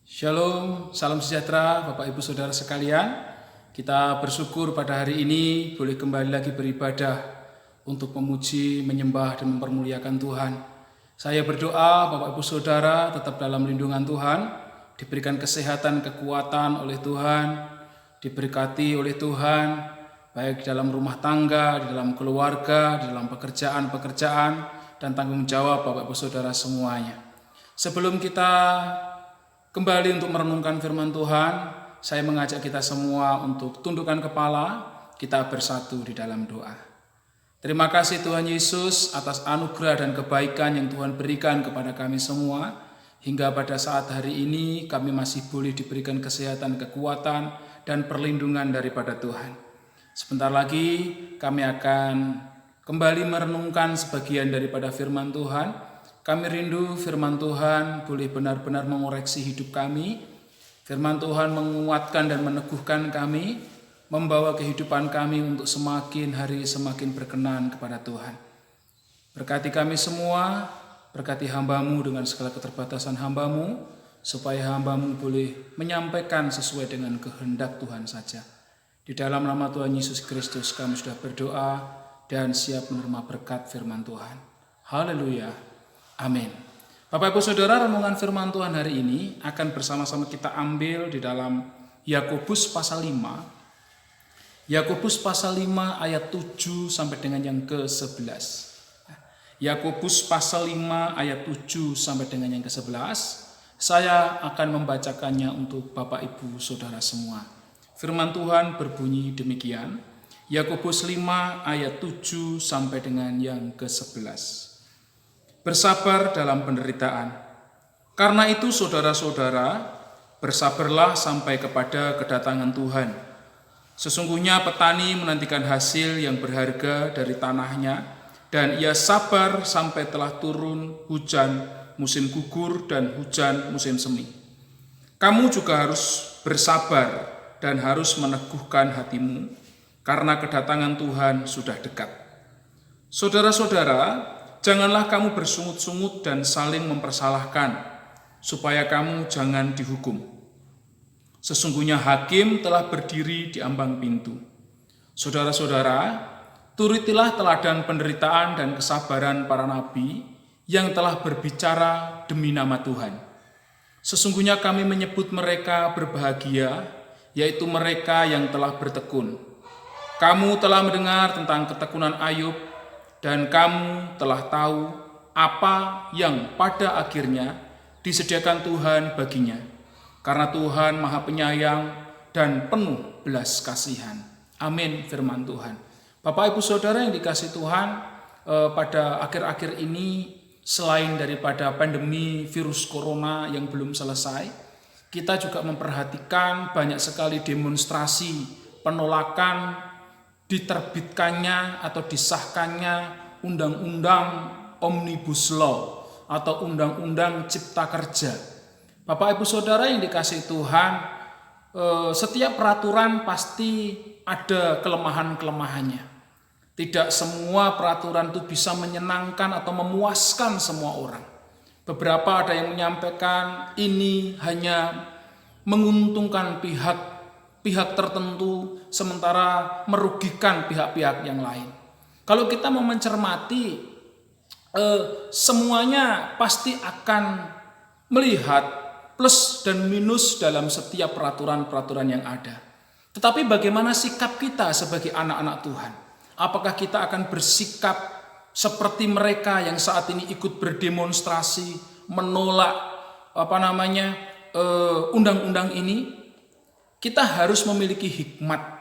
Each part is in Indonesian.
Shalom, salam sejahtera Bapak Ibu Saudara sekalian. Kita bersyukur pada hari ini boleh kembali lagi beribadah untuk memuji, menyembah, dan mempermuliakan Tuhan. Saya berdoa Bapak Ibu Saudara tetap dalam lindungan Tuhan, diberikan kesehatan, kekuatan oleh Tuhan, diberkati oleh Tuhan, baik dalam rumah tangga, di dalam keluarga, di dalam pekerjaan, dan tanggung jawab Bapak Ibu Saudara semuanya. Sebelum kita kembali untuk merenungkan firman Tuhan, saya mengajak kita semua untuk tundukkan kepala, kita bersatu di dalam doa. Terima kasih Tuhan Yesus atas anugerah dan kebaikan yang Tuhan berikan kepada kami semua. Hingga pada saat hari ini kami masih boleh diberikan kesehatan, kekuatan, dan perlindungan daripada Tuhan. Sebentar lagi kami akan kembali merenungkan sebagian daripada firman Tuhan. Kami rindu firman Tuhan boleh benar-benar mengoreksi hidup kami. Firman Tuhan menguatkan dan meneguhkan kami, membawa kehidupan kami untuk semakin hari semakin berkenan kepada Tuhan. Berkati kami semua, berkati hamba-Mu dengan segala keterbatasan hamba-Mu, supaya hamba-Mu boleh menyampaikan sesuai dengan kehendak Tuhan saja. Di dalam nama Tuhan Yesus Kristus kami sudah berdoa dan siap menerima berkat firman Tuhan. Haleluya. Amin. Bapak Ibu Saudara, renungan firman Tuhan hari ini akan bersama-sama kita ambil di dalam Yakobus pasal 5. Yakobus pasal 5 ayat 7 sampai dengan yang ke-11. Yakobus pasal 5 ayat 7 sampai dengan yang ke-11. Saya akan membacakannya untuk Bapak Ibu Saudara semua. Firman Tuhan berbunyi demikian. Yakobus 5 ayat 7 sampai dengan yang ke-11. Bersabar dalam penderitaan. Karena itu saudara-saudara, bersabarlah sampai kepada kedatangan Tuhan. Sesungguhnya petani menantikan hasil yang berharga dari tanahnya, dan ia sabar sampai telah turun hujan musim gugur dan hujan musim semi. Kamu juga harus bersabar dan harus meneguhkan hatimu, karena kedatangan Tuhan sudah dekat. Saudara-saudara, janganlah kamu bersungut-sungut dan saling mempersalahkan, supaya kamu jangan dihukum. Sesungguhnya hakim telah berdiri di ambang pintu. Saudara-saudara, turutilah teladan penderitaan dan kesabaran para nabi yang telah berbicara demi nama Tuhan. Sesungguhnya kami menyebut mereka berbahagia, yaitu mereka yang telah bertekun. Kamu telah mendengar tentang ketekunan Ayub, dan kamu telah tahu apa yang pada akhirnya disediakan Tuhan baginya. Karena Tuhan Maha Penyayang dan penuh belas kasihan. Amin firman Tuhan. Bapak Ibu Saudara yang dikasihi Tuhan, pada akhir-akhir ini selain daripada pandemi virus corona yang belum selesai, kita juga memperhatikan banyak sekali demonstrasi penolakan diterbitkannya atau disahkannya undang-undang Omnibus Law atau undang-undang Cipta Kerja. Bapak Ibu Saudara yang dikasihi Tuhan, setiap peraturan pasti ada kelemahan-kelemahannya. Tidak semua peraturan itu bisa menyenangkan atau memuaskan semua orang. Beberapa ada yang menyampaikan ini hanya menguntungkan pihak tertentu, sementara merugikan pihak-pihak yang lain. Kalau kita mau mencermati, semuanya pasti akan melihat plus dan minus dalam setiap peraturan-peraturan yang ada. Tetapi bagaimana sikap kita sebagai anak-anak Tuhan? Apakah kita akan bersikap seperti mereka yang saat ini ikut berdemonstrasi menolak undang-undang ini? Kita harus memiliki hikmat.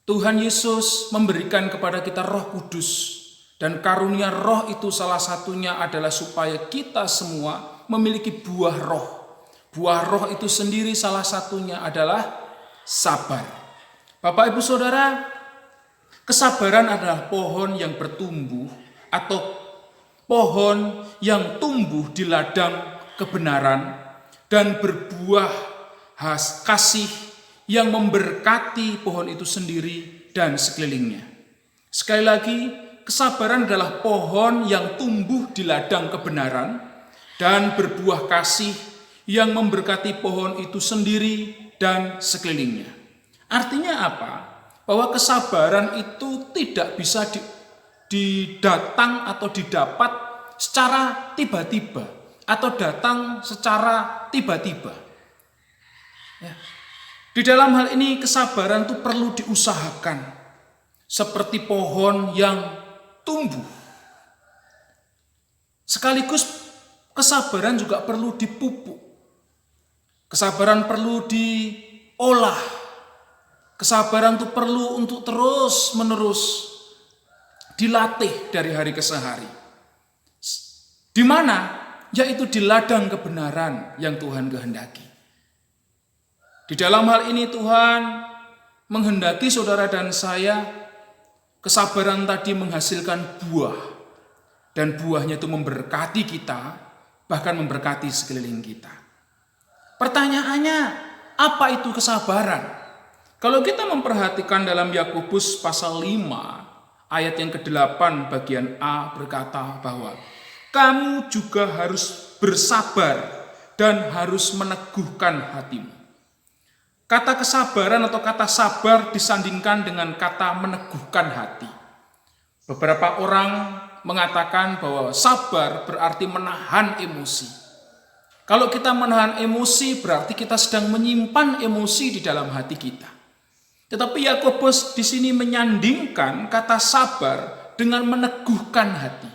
Tuhan Yesus memberikan kepada kita Roh Kudus, dan karunia Roh itu salah satunya adalah supaya kita semua memiliki buah Roh. Buah Roh itu sendiri salah satunya adalah sabar. Bapak Ibu Saudara, kesabaran adalah pohon yang bertumbuh atau pohon yang tumbuh di ladang kebenaran dan berbuah kasih yang memberkati pohon itu sendiri dan sekelilingnya. Sekali lagi, kesabaran adalah pohon yang tumbuh di ladang kebenaran dan berbuah kasih yang memberkati pohon itu sendiri dan sekelilingnya. Artinya apa? Bahwa kesabaran itu tidak bisa didatang atau didapat secara tiba-tiba atau datang secara tiba-tiba. Ya. Di dalam hal ini kesabaran itu perlu diusahakan seperti pohon yang tumbuh. Sekaligus kesabaran juga perlu dipupuk. Kesabaran perlu diolah. Kesabaran itu perlu untuk terus-menerus dilatih dari hari ke hari. Di mana? Yaitu di ladang kebenaran yang Tuhan kehendaki. Di dalam hal ini Tuhan menghendaki saudara dan saya kesabaran tadi menghasilkan buah. Dan buahnya itu memberkati kita, bahkan memberkati sekeliling kita. Pertanyaannya, apa itu kesabaran? Kalau kita memperhatikan dalam Yakobus pasal 5, ayat yang ke-8 bagian A berkata bahwa kamu juga harus bersabar dan harus meneguhkan hatimu. Kata kesabaran atau kata sabar disandingkan dengan kata meneguhkan hati. Beberapa orang mengatakan bahwa sabar berarti menahan emosi. Kalau kita menahan emosi berarti kita sedang menyimpan emosi di dalam hati kita. Tetapi Yakobus di sini menyandingkan kata sabar dengan meneguhkan hati.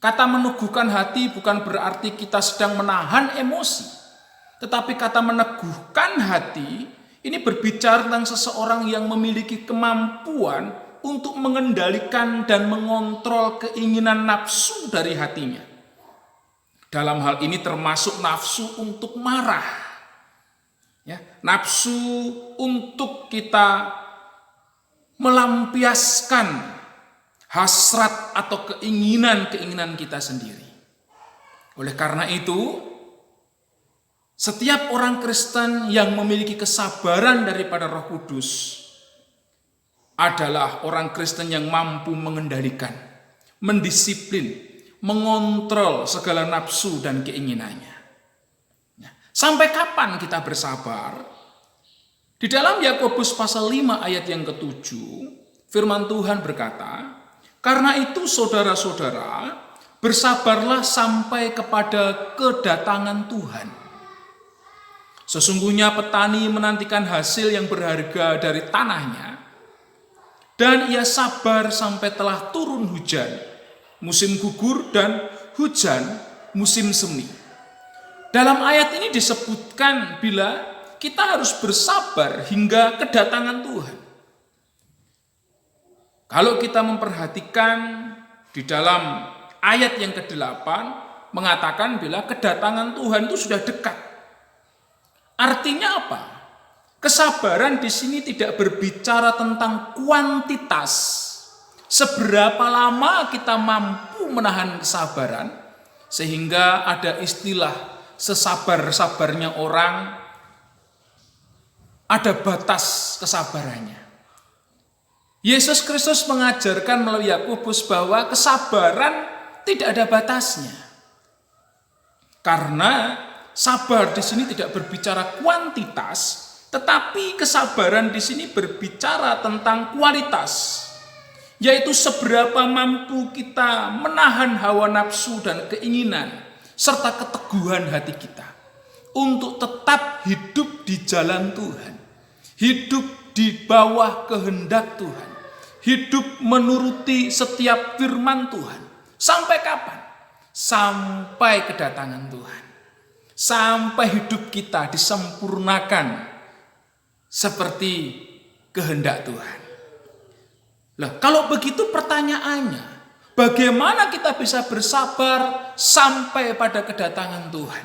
Kata meneguhkan hati bukan berarti kita sedang menahan emosi. Tetapi kata meneguhkan hati ini berbicara tentang seseorang yang memiliki kemampuan untuk mengendalikan dan mengontrol keinginan nafsu dari hatinya. Dalam hal ini termasuk nafsu untuk marah. Ya, nafsu untuk kita melampiaskan hasrat atau keinginan-keinginan kita sendiri. Oleh karena itu, setiap orang Kristen yang memiliki kesabaran daripada Roh Kudus adalah orang Kristen yang mampu mengendalikan, mendisiplin, mengontrol segala nafsu dan keinginannya. Sampai kapan kita bersabar? Di dalam Yakobus pasal 5 ayat yang ke-7, firman Tuhan berkata, "Karena itu saudara-saudara, bersabarlah sampai kepada kedatangan Tuhan. Sesungguhnya petani menantikan hasil yang berharga dari tanahnya, dan ia sabar sampai telah turun hujan, musim gugur dan hujan musim semi." Dalam ayat ini disebutkan bila kita harus bersabar hingga kedatangan Tuhan. Kalau kita memperhatikan di dalam ayat yang ke-8 mengatakan bila kedatangan Tuhan itu sudah dekat. Artinya apa? Kesabaran di sini tidak berbicara tentang kuantitas. Seberapa lama kita mampu menahan kesabaran sehingga ada istilah sesabar-sabarnya orang, ada batas kesabarannya. Yesus Kristus mengajarkan melalui Yakobus bahwa kesabaran tidak ada batasnya. Karena sabar di sini tidak berbicara kuantitas, tetapi kesabaran di sini berbicara tentang kualitas, yaitu seberapa mampu kita menahan hawa nafsu dan keinginan serta keteguhan hati kita untuk tetap hidup di jalan Tuhan, hidup di bawah kehendak Tuhan, hidup menuruti setiap firman Tuhan. Sampai kapan? Sampai kedatangan Tuhan. Sampai hidup kita disempurnakan seperti kehendak Tuhan. Lah, kalau begitu pertanyaannya, bagaimana kita bisa bersabar sampai pada kedatangan Tuhan?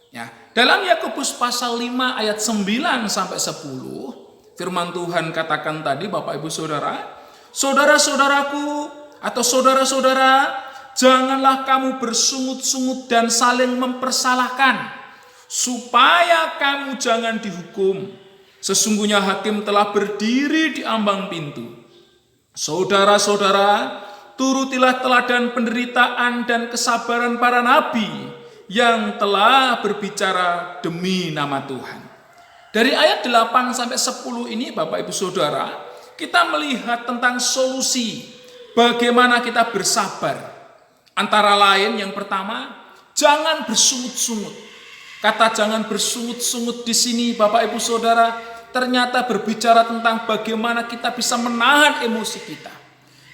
Ya, dalam Yakobus pasal 5 ayat 9 sampai 10, firman Tuhan katakan tadi Bapak Ibu Saudara, "Saudara-saudaraku atau saudara-saudara, janganlah kamu bersungut-sungut dan saling mempersalahkan, supaya kamu jangan dihukum. Sesungguhnya hakim telah berdiri di ambang pintu. Saudara-saudara, turutilah teladan penderitaan dan kesabaran para nabi yang telah berbicara demi nama Tuhan. Dari ayat 8 sampai 10 ini Bapak Ibu Saudara, kita melihat tentang solusi bagaimana kita bersabar. Antara lain yang pertama, jangan bersungut-sungut. Kata jangan bersungut-sungut di sini Bapak Ibu Saudara ternyata berbicara tentang bagaimana kita bisa menahan emosi kita.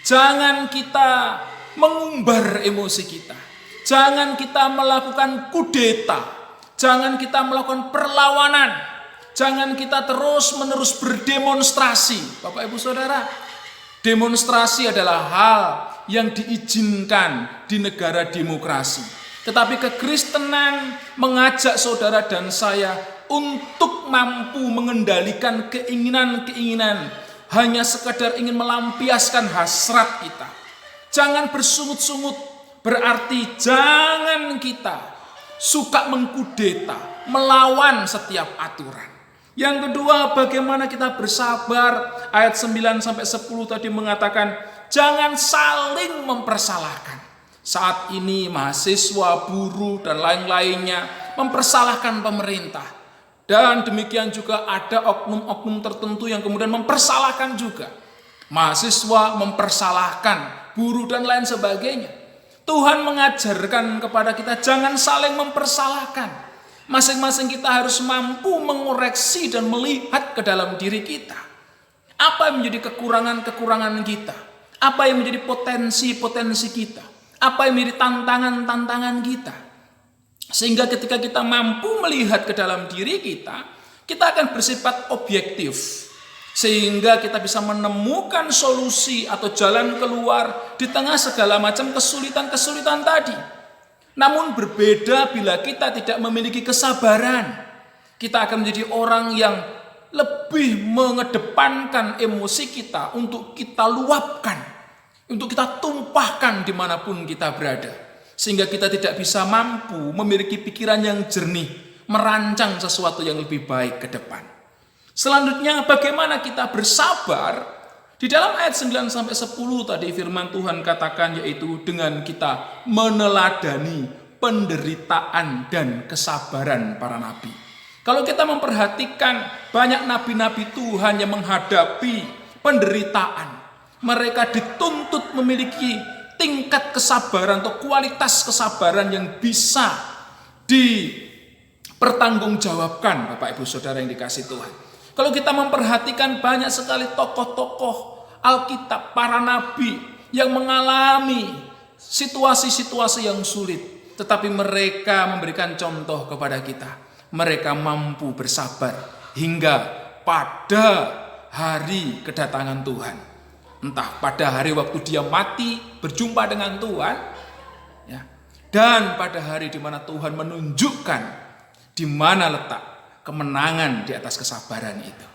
Jangan kita mengumbar emosi kita. Jangan kita melakukan kudeta. Jangan kita melakukan perlawanan. Jangan kita terus-menerus berdemonstrasi. Bapak Ibu Saudara, demonstrasi adalah hal yang diizinkan di negara demokrasi. Tetapi kekristenan mengajak saudara dan saya untuk mampu mengendalikan keinginan-keinginan, hanya sekadar ingin melampiaskan hasrat kita. Jangan bersungut-sungut, berarti jangan kita suka mengkudeta, melawan setiap aturan. Yang kedua, bagaimana kita bersabar? Ayat 9 sampai 10 tadi mengatakan, jangan saling mempersalahkan. Saat ini mahasiswa, buruh, dan lain-lainnya mempersalahkan pemerintah. Dan demikian juga ada oknum-oknum tertentu yang kemudian mempersalahkan juga. Mahasiswa mempersalahkan, buruh, dan lain sebagainya. Tuhan mengajarkan kepada kita jangan saling mempersalahkan. Masing-masing kita harus mampu mengoreksi dan melihat ke dalam diri kita. Apa yang menjadi kekurangan-kekurangan kita? Apa yang menjadi potensi-potensi kita? Apa yang menjadi tantangan-tantangan kita? Sehingga ketika kita mampu melihat ke dalam diri kita, kita akan bersifat objektif. Sehingga kita bisa menemukan solusi atau jalan keluar di tengah segala macam kesulitan-kesulitan tadi. Namun berbeda bila kita tidak memiliki kesabaran. Kita akan menjadi orang yang lebih mengedepankan emosi kita untuk kita luapkan, untuk kita tumpahkan dimanapun kita berada. Sehingga kita tidak bisa mampu memiliki pikiran yang jernih, merancang sesuatu yang lebih baik ke depan. Selanjutnya bagaimana kita bersabar? Di dalam ayat 9 sampai 10 tadi firman Tuhan katakan, yaitu dengan kita meneladani penderitaan dan kesabaran para nabi. Kalau kita memperhatikan banyak nabi-nabi Tuhan yang menghadapi penderitaan, mereka dituntut memiliki tingkat kesabaran atau kualitas kesabaran yang bisa dipertanggungjawabkan, Bapak Ibu Saudara yang dikasihi Tuhan. Kalau kita memperhatikan banyak sekali tokoh-tokoh Alkitab, para nabi yang mengalami situasi-situasi yang sulit, tetapi mereka memberikan contoh kepada kita. Mereka mampu bersabar hingga pada hari kedatangan Tuhan. Entah pada hari waktu dia mati berjumpa dengan Tuhan, ya, dan pada hari di mana Tuhan menunjukkan di mana letak kemenangan di atas kesabaran itu.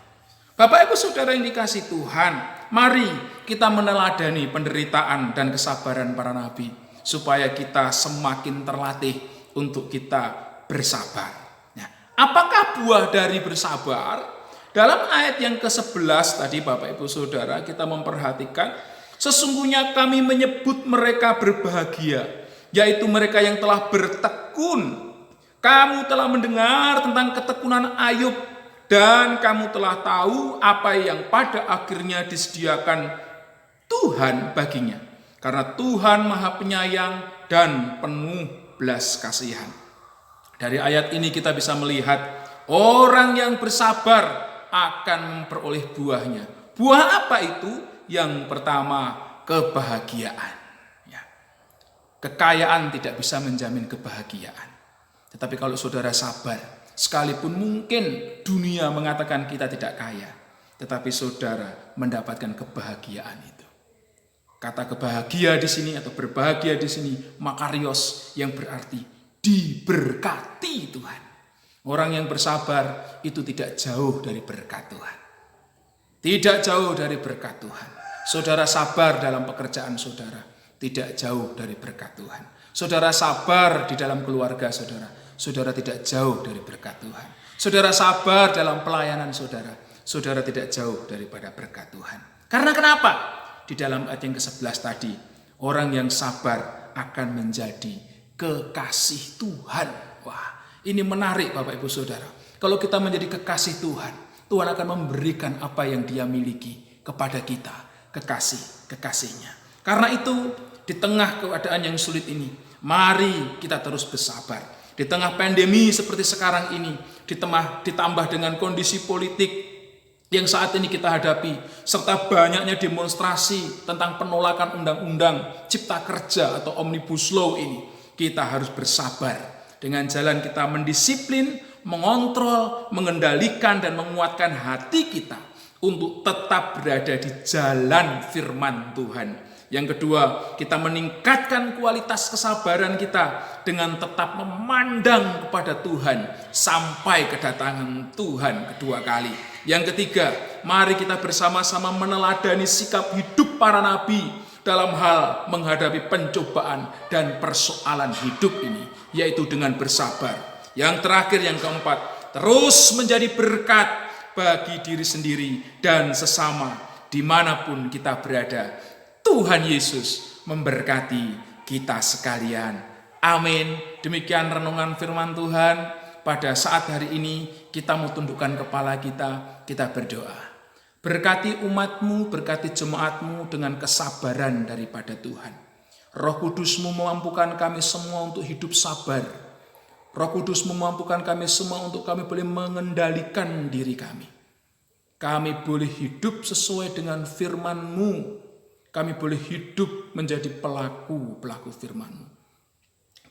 Bapak Ibu Saudara yang dikasihi Tuhan, mari kita meneladani penderitaan dan kesabaran para nabi supaya kita semakin terlatih untuk kita bersabar. Nah, apakah buah dari bersabar? Dalam ayat yang ke-11 tadi Bapak Ibu Saudara kita memperhatikan, sesungguhnya kami menyebut mereka berbahagia, yaitu mereka yang telah bertekun. Kamu telah mendengar tentang ketekunan Ayub, dan kamu telah tahu apa yang pada akhirnya disediakan Tuhan baginya. Karena Tuhan Maha Penyayang dan penuh belas kasihan. Dari ayat ini kita bisa melihat orang yang bersabar akan memperoleh buahnya. Buah apa itu? Yang pertama, kebahagiaan. Ya. Kekayaan tidak bisa menjamin kebahagiaan. Tetapi kalau saudara sabar, sekalipun mungkin dunia mengatakan kita tidak kaya, tetapi saudara mendapatkan kebahagiaan itu. Kata kebahagia di sini atau berbahagia di sini makarios, yang berarti diberkati Tuhan. Orang yang bersabar itu tidak jauh dari berkat Tuhan. Tidak jauh dari berkat Tuhan. Saudara sabar dalam pekerjaan saudara, tidak jauh dari berkat Tuhan. Saudara sabar di dalam keluarga saudara, saudara tidak jauh dari berkat Tuhan. Saudara sabar dalam pelayanan saudara, saudara tidak jauh daripada berkat Tuhan. Karena kenapa? Di dalam ayat yang ke-11 tadi, orang yang sabar akan menjadi kekasih Tuhan. Wah, ini menarik Bapak Ibu Saudara. Kalau kita menjadi kekasih Tuhan, Tuhan akan memberikan apa yang Dia miliki kepada kita, kekasihnya. Karena itu, di tengah keadaan yang sulit ini, mari kita terus bersabar. Di tengah pandemi seperti sekarang ini, ditambah dengan kondisi politik yang saat ini kita hadapi, serta banyaknya demonstrasi tentang penolakan undang-undang Cipta Kerja atau Omnibus Law ini, kita harus bersabar. Dengan jalan kita mendisiplin, mengontrol, mengendalikan, dan menguatkan hati kita untuk tetap berada di jalan firman Tuhan. Yang kedua, kita meningkatkan kualitas kesabaran kita dengan tetap memandang kepada Tuhan sampai kedatangan Tuhan kedua kali. Yang ketiga, mari kita bersama-sama meneladani sikap hidup para nabi dalam hal menghadapi pencobaan dan persoalan hidup ini, yaitu dengan bersabar. Yang terakhir, yang keempat, terus menjadi berkat bagi diri sendiri dan sesama dimanapun kita berada. Tuhan Yesus memberkati kita sekalian. Amin. Demikian renungan firman Tuhan. Pada saat hari ini kita mau tundukkan kepala kita berdoa. Berkati umatmu, berkati jemaatmu dengan kesabaran daripada Tuhan. Roh Kudus-Mu memampukan kami semua untuk hidup sabar. Roh Kudus-Mu memampukan kami semua untuk kami boleh mengendalikan diri kami. Kami boleh hidup sesuai dengan firman-Mu. Kami boleh hidup menjadi pelaku firman-Mu.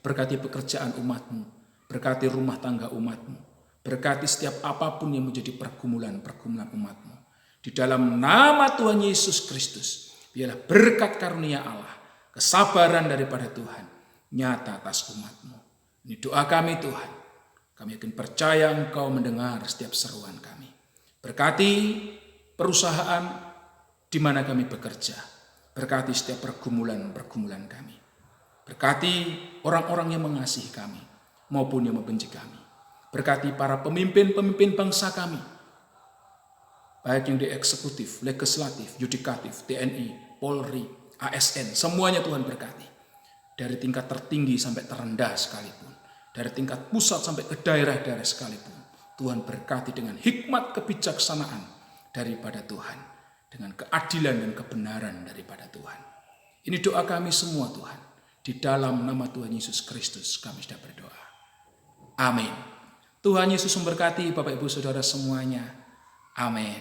Berkati pekerjaan umat-Mu, berkati rumah tangga umat-Mu, berkati setiap apapun yang menjadi pergumulan umat-Mu. Di dalam nama Tuhan Yesus Kristus, biarlah berkat karunia Allah, kesabaran daripada Tuhan, nyata atas umat-Mu. Ini doa kami Tuhan. Kami yakin percaya Engkau mendengar setiap seruan kami. Berkati perusahaan di mana kami bekerja. Berkati setiap pergumulan kami. Berkati orang-orang yang mengasihi kami maupun yang membenci kami. Berkati para pemimpin bangsa kami, baik yang di eksekutif, legislatif, yudikatif, TNI, Polri, ASN, semuanya Tuhan berkati. Dari tingkat tertinggi sampai terendah sekalipun, dari tingkat pusat sampai ke daerah-daerah sekalipun, Tuhan berkati dengan hikmat kebijaksanaan daripada Tuhan. Dengan keadilan dan kebenaran daripada Tuhan. Ini doa kami semua Tuhan. Di dalam nama Tuhan Yesus Kristus kami sudah berdoa. Amin. Tuhan Yesus memberkati Bapak Ibu Saudara semuanya. Amin.